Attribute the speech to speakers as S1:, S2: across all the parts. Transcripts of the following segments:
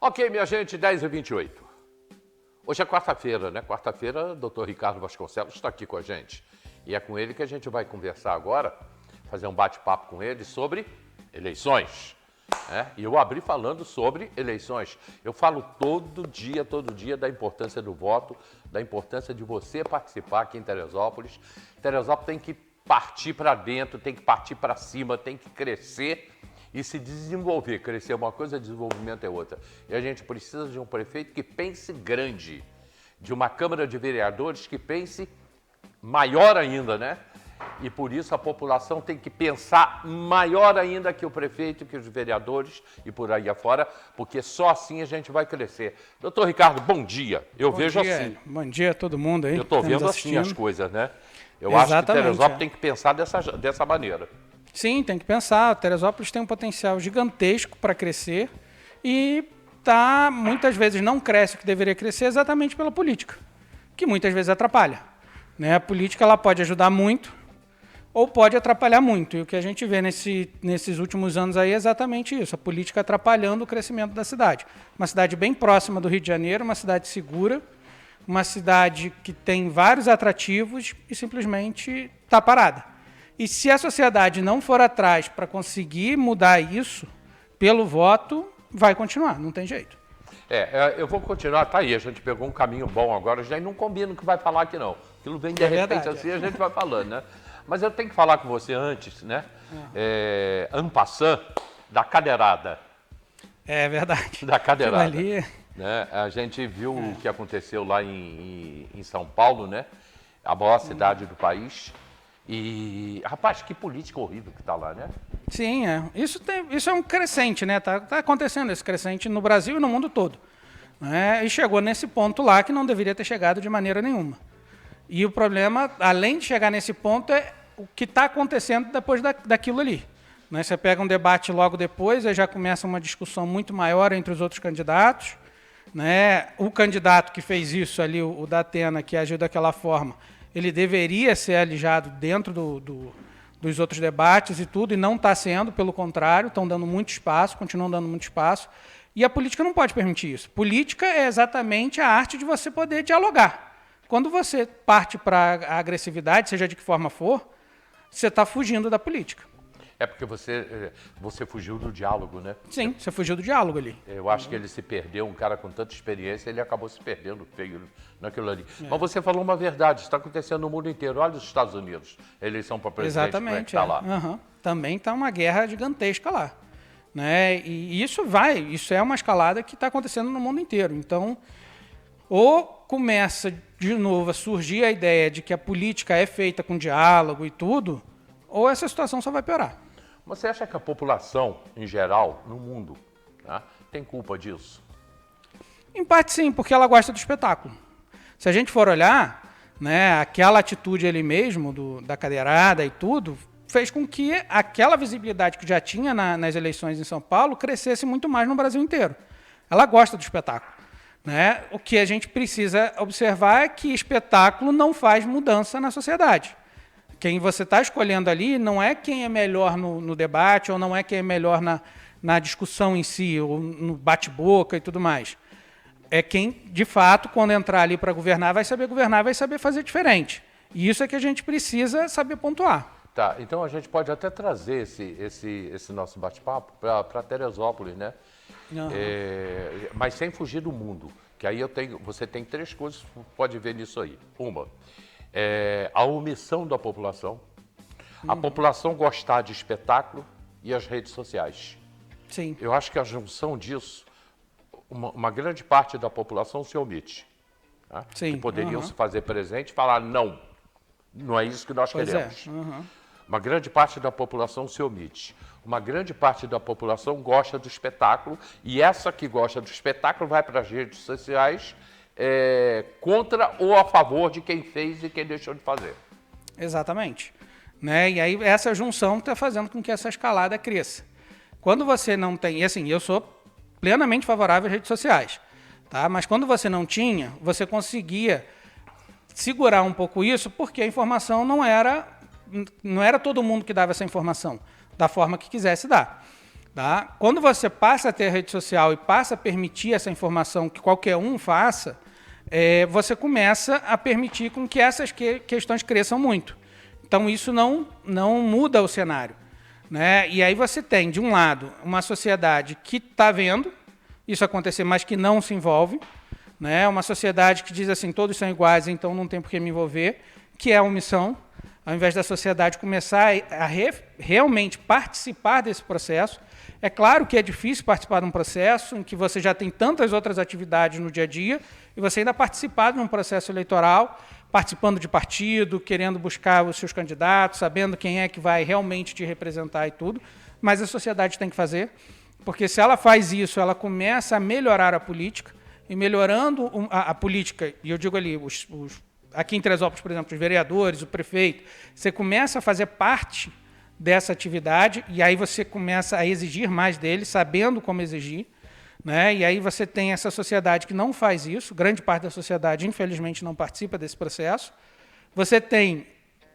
S1: Ok, minha gente, 10h28. Hoje é quarta-feira, né? Quarta-feira, o doutor Ricardo Vasconcelos está aqui com a gente. E é com ele que a gente vai conversar agora, fazer um bate-papo com ele sobre eleições. E eu abri falando sobre eleições. Eu falo todo dia da importância do voto, da importância de você participar aqui em Teresópolis. Teresópolis tem que partir para dentro, tem que partir para cima, tem que crescer e se desenvolver. Crescer é uma coisa, desenvolvimento é outra. E a gente precisa de um prefeito que pense grande, de uma Câmara de Vereadores que pense maior ainda, né? E por isso a população tem que pensar maior ainda que o prefeito, que os vereadores e por aí afora, porque só assim a gente vai crescer. Doutor Ricardo, bom dia. Eu vejo assim.
S2: Bom dia a todo mundo aí.
S1: Eu estou vendo assim as coisas, né? Eu acho que Teresópolis tem que pensar dessa maneira.
S2: Sim, tem que pensar. Teresópolis tem um potencial gigantesco para crescer e muitas vezes não cresce o que deveria crescer exatamente pela política, que muitas vezes atrapalha. Né? A política ela pode ajudar muito ou pode atrapalhar muito. E o que a gente vê nesses últimos anos aí é exatamente isso, a política atrapalhando o crescimento da cidade. Uma cidade bem próxima do Rio de Janeiro, uma cidade segura, uma cidade que tem vários atrativos e simplesmente está parada. E se a sociedade não for atrás para conseguir mudar isso, pelo voto, vai continuar, não tem jeito.
S1: Eu vou continuar, tá aí, a gente pegou um caminho bom agora, já não combina o que vai falar aqui não. Aquilo vem de repente assim, a gente vai falando, né? Mas eu tenho que falar com você antes, né? En passant, da cadeirada.
S2: É verdade.
S1: Da cadeirada.
S2: Ali...
S1: Né? A gente viu o que aconteceu lá em São Paulo, né? A maior cidade do país. E, rapaz, que política horrível que está lá, né?
S2: Sim, isso é um crescente, né? Tá acontecendo esse crescente no Brasil e no mundo todo. Né? E chegou nesse ponto lá que não deveria ter chegado de maneira nenhuma. E o problema, além de chegar nesse ponto, é o que está acontecendo depois daquilo ali. Né? Você pega um debate logo depois, aí já começa uma discussão muito maior entre os outros candidatos. Né? O candidato que fez isso ali, o Datena, que agiu daquela forma, ele deveria ser alijado dentro dos outros debates e tudo, e não está sendo, pelo contrário, estão dando muito espaço, continuam dando muito espaço, e a política não pode permitir isso. Política é exatamente a arte de você poder dialogar. Quando você parte para a agressividade, seja de que forma for, você está fugindo da política.
S1: É porque você fugiu do diálogo, né?
S2: Sim, você fugiu do diálogo ali.
S1: Eu acho que ele se perdeu, um cara com tanta experiência, ele acabou se perdendo feio naquilo ali. Mas você falou uma verdade, está acontecendo no mundo inteiro. Olha os Estados Unidos, a eleição para presidente,
S2: exatamente,
S1: como é que está lá.
S2: Também está uma guerra gigantesca lá. Né? E isso é uma escalada que está acontecendo no mundo inteiro. Então, ou começa de novo a surgir a ideia de que a política é feita com diálogo e tudo, ou essa situação só vai piorar.
S1: Você acha que a população, em geral, no mundo, né, tem culpa disso?
S2: Em parte sim, porque ela gosta do espetáculo. Se a gente for olhar, né, aquela atitude ali mesmo, da cadeirada e tudo, fez com que aquela visibilidade que já tinha nas eleições em São Paulo crescesse muito mais no Brasil inteiro. Ela gosta do espetáculo. Né? O que a gente precisa observar é que espetáculo não faz mudança na sociedade. Quem você está escolhendo ali não é quem é melhor no debate, ou não é quem é melhor na discussão em si, ou no bate-boca e tudo mais. É quem, de fato, quando entrar ali para governar, vai saber fazer diferente. E isso é que a gente precisa saber pontuar.
S1: Tá, então a gente pode até trazer esse nosso bate-papo para Teresópolis, né? Mas sem fugir do mundo, que aí você tem três coisas que pode ver nisso aí. Uma, a omissão da população, a população gostar de espetáculo e as redes sociais.
S2: Sim.
S1: Eu acho que a junção disso, uma grande parte da população se omite. Tá?
S2: Sim.
S1: Que poderiam se fazer presente e falar, não é isso que nós queremos. Uma grande parte da população se omite. Uma grande parte da população gosta do espetáculo e essa que gosta do espetáculo vai para as redes sociais contra ou a favor de quem fez e quem deixou de fazer.
S2: Exatamente. Né? E aí essa junção está fazendo com que essa escalada cresça. Quando você não tem... E assim, eu sou plenamente favorável às redes sociais. Tá? Mas quando você não tinha, você conseguia segurar um pouco isso porque a informação não era todo mundo que dava essa informação da forma que quisesse dar. Tá? Quando você passa a ter a rede social e passa a permitir essa informação que qualquer um faça, você começa a permitir com que essas questões cresçam muito. Então, isso não muda o cenário. Né? E aí você tem, de um lado, uma sociedade que está vendo isso acontecer, mas que não se envolve. Né? Uma sociedade que diz assim, todos são iguais, então não tem por que me envolver, que é a omissão. Ao invés da sociedade começar a realmente participar desse processo. É claro que é difícil participar de um processo em que você já tem tantas outras atividades no dia a dia e você ainda participar de um processo eleitoral, participando de partido, querendo buscar os seus candidatos, sabendo quem é que vai realmente te representar e tudo, mas a sociedade tem que fazer, porque se ela faz isso, ela começa a melhorar a política, e melhorando a política, e eu digo ali, aqui em Teresópolis, por exemplo, os vereadores, o prefeito, você começa a fazer parte dessa atividade, e aí você começa a exigir mais dele, sabendo como exigir, né? E aí você tem essa sociedade que não faz isso, grande parte da sociedade, infelizmente, não participa desse processo. Você tem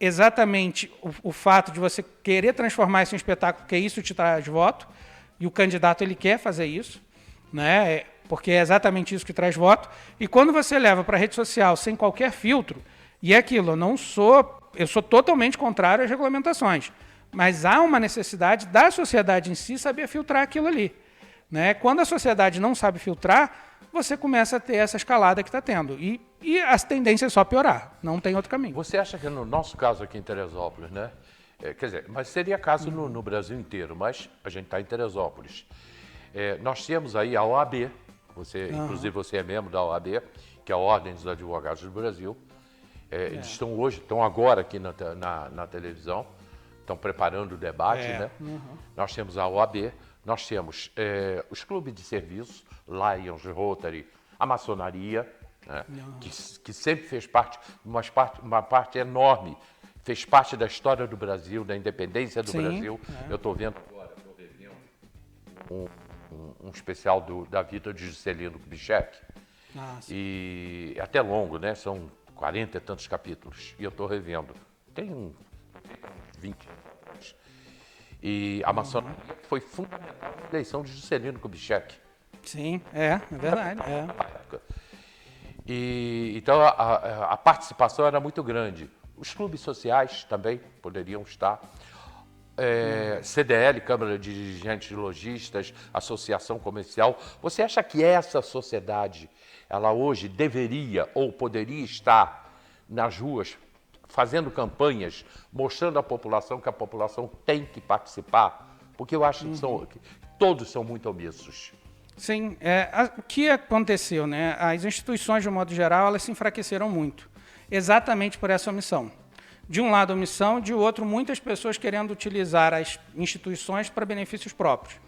S2: exatamente o fato de você querer transformar isso em espetáculo, porque isso te traz voto, e o candidato ele quer fazer isso, né? Porque é exatamente isso que traz voto. E quando você leva para a rede social sem qualquer filtro, e é aquilo, eu sou totalmente contrário às regulamentações, mas há uma necessidade da sociedade em si saber filtrar aquilo ali. Né? Quando a sociedade não sabe filtrar, você começa a ter essa escalada que está tendo. E a tendência é só piorar, não tem outro caminho.
S1: Você acha que no nosso caso aqui em Teresópolis, né? Quer dizer, mas seria caso no Brasil inteiro, mas a gente está em Teresópolis. Nós temos aí a OAB, inclusive você é membro da OAB, que é a Ordem dos Advogados do Brasil. Eles estão agora aqui na televisão, estão preparando o debate, né? Nós temos a OAB, nós temos os clubes de serviço, Lions, Rotary, a maçonaria, né? que sempre fez parte, uma parte enorme, fez parte da história do Brasil, da independência do Brasil. Eu estou vendo agora, um especial da vida de Juscelino Kubitschek, e até longo, né? São 40 e tantos capítulos, e eu estou revendo. Tem 20 anos. E a maçonaria foi fundamental na eleição de Juscelino Kubitschek.
S2: Sim, é verdade.
S1: E, então a participação era muito grande. Os clubes sociais também poderiam estar. CDL, Câmara de Dirigentes de Lojistas, Associação Comercial. Você acha que essa sociedade, ela hoje deveria ou poderia estar nas ruas fazendo campanhas, mostrando à população que a população tem que participar? Porque eu acho que todos são muito omissos.
S2: Sim, o que aconteceu, né? As instituições, de um modo geral, elas se enfraqueceram muito, exatamente por essa omissão. De um lado, omissão, de outro, muitas pessoas querendo utilizar as instituições para benefícios próprios.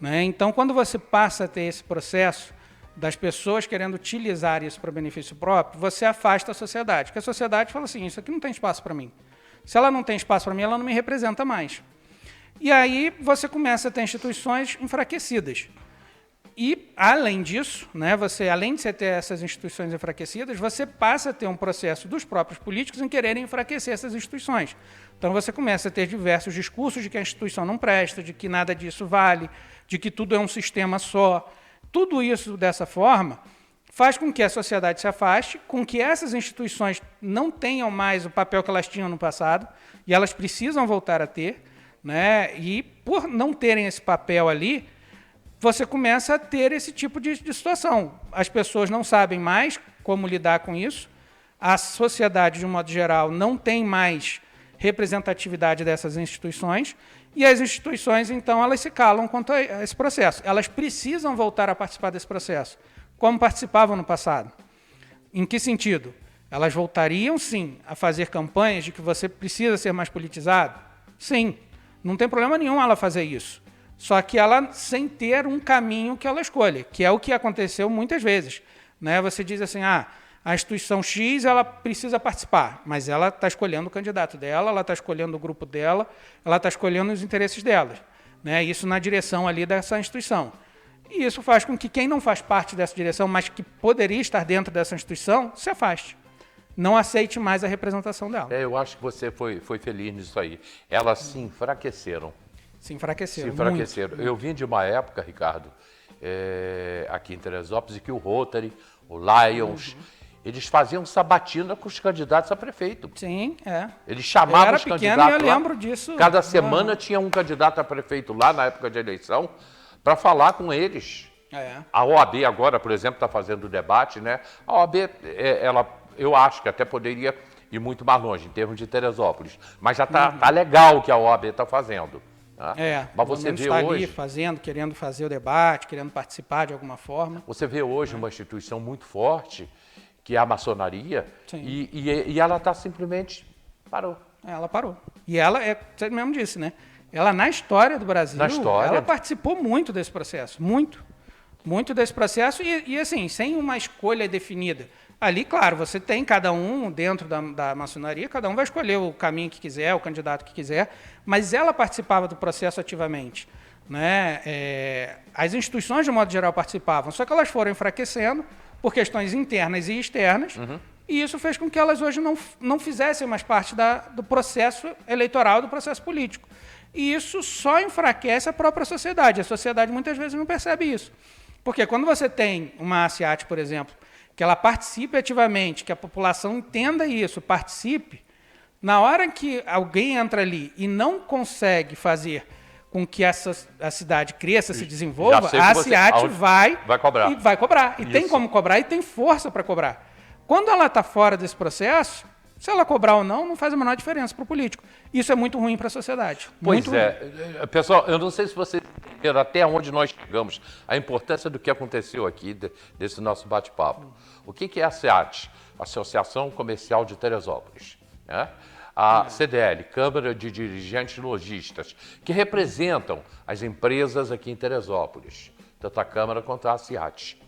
S2: Né? Então, quando você passa a ter esse processo das pessoas querendo utilizar isso para benefício próprio, você afasta a sociedade, porque a sociedade fala assim, isso aqui não tem espaço para mim. Se ela não tem espaço para mim, ela não me representa mais. E aí você começa a ter instituições enfraquecidas. E, além disso, né, além de você ter essas instituições enfraquecidas, você passa a ter um processo dos próprios políticos em quererem enfraquecer essas instituições. Então, você começa a ter diversos discursos de que a instituição não presta, de que nada disso vale, de que tudo é um sistema só. Tudo isso, dessa forma, faz com que a sociedade se afaste, com que essas instituições não tenham mais o papel que elas tinham no passado, e elas precisam voltar a ter, né? E, por não terem esse papel ali, você começa a ter esse tipo de situação. As pessoas não sabem mais como lidar com isso, a sociedade, de um modo geral, não tem mais representatividade dessas instituições, e as instituições, então, elas se calam quanto a esse processo. Elas precisam voltar a participar desse processo, como participavam no passado. Em que sentido? Elas voltariam, sim, a fazer campanhas de que você precisa ser mais politizado? Sim, não tem problema nenhum ela fazer isso. Só que ela sem ter um caminho que ela escolha, que é o que aconteceu muitas vezes. Né? Você diz assim, a instituição X ela precisa participar, mas ela está escolhendo o candidato dela, ela está escolhendo o grupo dela, ela está escolhendo os interesses dela. Né? Isso na direção ali dessa instituição. E isso faz com que quem não faz parte dessa direção, mas que poderia estar dentro dessa instituição, se afaste. Não aceite mais a representação dela.
S1: Eu acho que você foi feliz nisso aí. Elas se enfraqueceram.
S2: Se enfraqueceram.
S1: Se enfraqueceram. Eu vim de uma época, Ricardo, aqui em Teresópolis, que o Rotary, o Lions, eles faziam sabatina com os candidatos a prefeito.
S2: Sim, é.
S1: Eles chamavam
S2: era
S1: os
S2: pequeno
S1: candidatos
S2: e eu lembro disso.
S1: Cada semana tinha um candidato a prefeito lá na época de eleição para falar com eles. A OAB agora, por exemplo, está fazendo o debate, né? A OAB, eu acho que até poderia ir muito mais longe em termos de Teresópolis, mas já tá legal o que a OAB está fazendo. Tá? Mas você vê
S2: está
S1: hoje,
S2: ali fazendo, querendo fazer o debate, querendo participar de alguma forma.
S1: você vê hoje uma instituição muito forte, que é a maçonaria,
S2: Sim.
S1: e ela está simplesmente parou.
S2: Ela parou. E ela, você mesmo disse, né? Ela, na história do Brasil, ela participou muito desse processo. Muito desse processo e assim, sem uma escolha definida. Ali, claro, você tem cada um dentro da maçonaria, cada um vai escolher o caminho que quiser, o candidato que quiser, mas ela participava do processo ativamente. Né? As instituições, de modo geral, participavam, só que elas foram enfraquecendo por questões internas e externas, e isso fez com que elas hoje não fizessem mais parte do processo eleitoral, do processo político. E isso só enfraquece a própria sociedade. A sociedade muitas vezes não percebe isso. Porque quando você tem uma ASEAT, por exemplo, que ela participe ativamente, que a população entenda isso, participe, na hora que alguém entra ali e não consegue fazer com que a cidade cresça, se desenvolva, a ASEAT vai cobrar. E vai cobrar. E tem como cobrar e tem força para cobrar. Quando ela está fora desse processo, se ela cobrar ou não faz a menor diferença para o político. Isso é muito ruim para a sociedade.
S1: Pois pessoal, eu não sei se vocês entenderam até onde nós chegamos, a importância do que aconteceu aqui, desse nosso bate-papo. O que é a ASEAT? Associação Comercial de Teresópolis. Né? A CDL, Câmara de Dirigentes Lojistas, que representam as empresas aqui em Teresópolis, tanto a Câmara quanto a ASEAT.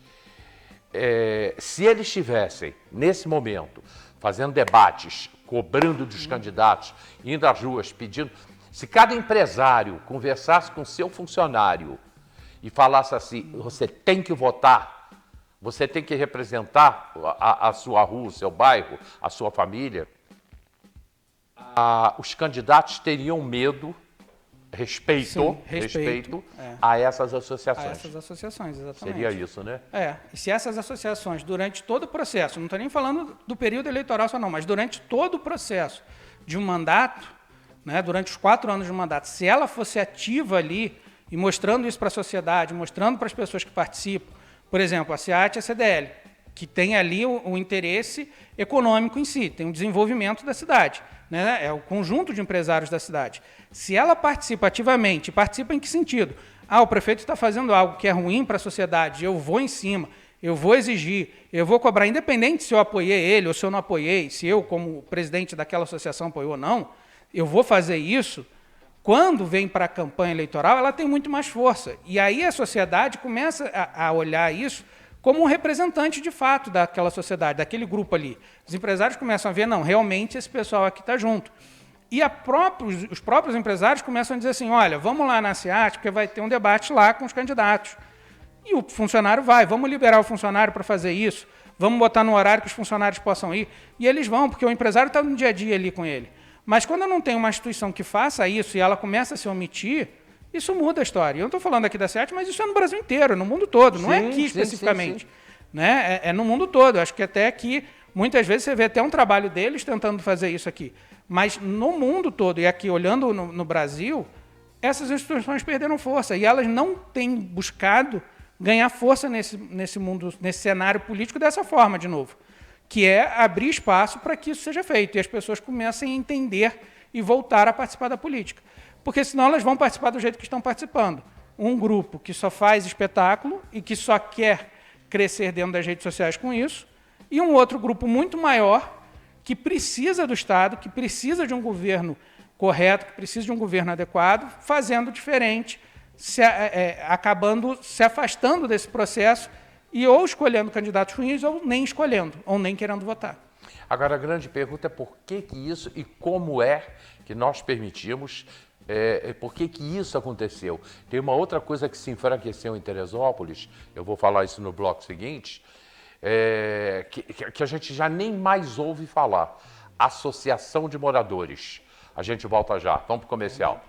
S1: Se eles estivessem, nesse momento, fazendo debates, cobrando dos candidatos, indo às ruas, pedindo... Se cada empresário conversasse com seu funcionário e falasse assim, você tem que votar, você tem que representar a sua rua, o seu bairro, a sua família, os candidatos teriam medo, respeito a essas associações.
S2: A essas associações, exatamente.
S1: Seria isso, né?
S2: E se essas associações, durante todo o processo, não estou nem falando do período eleitoral só não, mas durante todo o processo de um mandato, né, durante os 4 anos de um mandato, se ela fosse ativa ali e mostrando isso para a sociedade, mostrando para as pessoas que participam, por exemplo, a SEAT e a CDL, que tem ali o interesse econômico em si, tem o desenvolvimento da cidade, né? É o conjunto de empresários da cidade. Se ela participa ativamente, participa em que sentido? O prefeito está fazendo algo que é ruim para a sociedade, eu vou em cima, eu vou exigir, eu vou cobrar, independente se eu apoiei ele ou se eu não apoiei, se eu, como presidente daquela associação, apoiou ou não, eu vou fazer isso. Quando vem para a campanha eleitoral, ela tem muito mais força. E aí a sociedade começa a olhar isso como um representante de fato daquela sociedade, daquele grupo ali. Os empresários começam a ver, não, realmente esse pessoal aqui está junto. E os próprios empresários começam a dizer assim, olha, vamos lá na SEAT, porque vai ter um debate lá com os candidatos. E o funcionário vamos liberar o funcionário para fazer isso, vamos botar no horário que os funcionários possam ir. E eles vão, porque o empresário está no dia a dia ali com ele. Mas quando eu não tenho uma instituição que faça isso e ela começa a se omitir, isso muda a história. Eu não estou falando aqui da SEAT, mas isso é no Brasil inteiro, no mundo todo, não é aqui especificamente. Sim. Né? É no mundo todo. Acho que até aqui, muitas vezes, você vê até um trabalho deles tentando fazer isso aqui. Mas no mundo todo, e aqui olhando no Brasil, essas instituições perderam força. E elas não têm buscado ganhar força nesse mundo, nesse cenário político dessa forma, de novo. Que é abrir espaço para que isso seja feito. E as pessoas comecem a entender e voltar a participar da política. Porque senão elas vão participar do jeito que estão participando. Um grupo que só faz espetáculo e que só quer crescer dentro das redes sociais com isso, e um outro grupo muito maior que precisa do Estado, que precisa de um governo correto, que precisa de um governo adequado, fazendo diferente, acabando se afastando desse processo e ou escolhendo candidatos ruins ou nem escolhendo, ou nem querendo votar.
S1: Agora, a grande pergunta é por que isso e como é que nós permitimos, por que isso aconteceu. Tem uma outra coisa que se enfraqueceu em Teresópolis, eu vou falar isso no bloco seguinte, que a gente já nem mais ouve falar. Associação de Moradores. A gente volta já. Vamos para o comercial.